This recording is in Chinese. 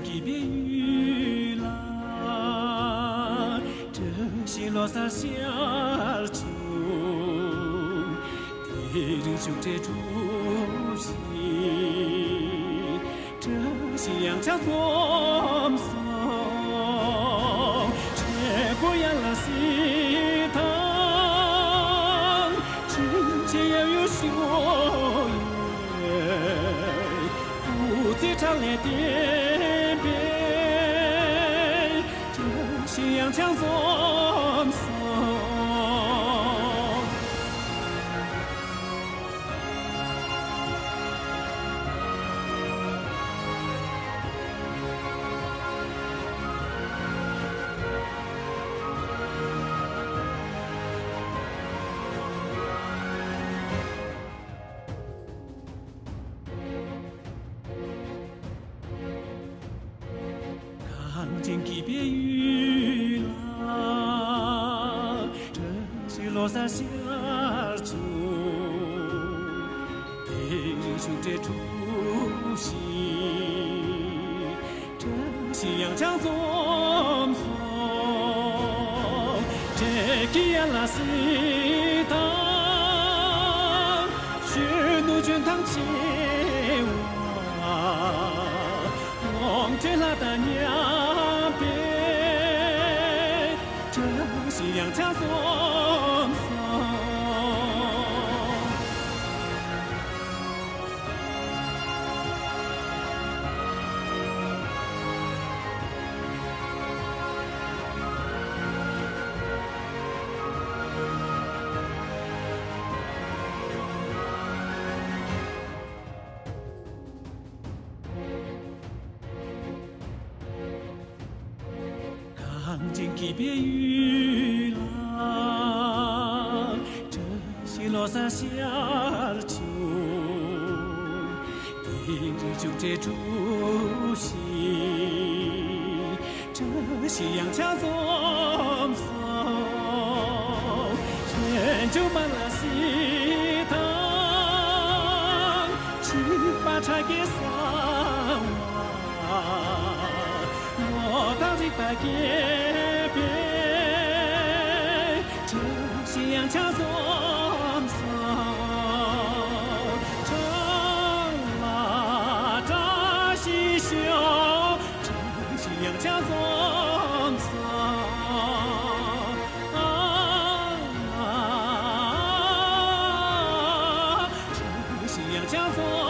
给别雨啦，这些罗萨小酒，别人兄这出息，这些洋枪风骚，这过样了西汤，真切要有修业。不再长烈颠沛，这夕阳强风骚。看见给别雨啦，这些罗萨小酒，别人兄这出息，这些洋枪风骚，这给呀拉西汤，血怒卷汤切瓦。望见他的娘别，这夕阳强风骚。看见给别雨啦，这些罗萨小酒，别人兄这出息，这夕阳强风骚，全就满了西汤，七八柴给撒瓦。我当起白给别，这夕阳强风骚，唱啦扎西秀，这夕阳强风骚，这夕阳强风。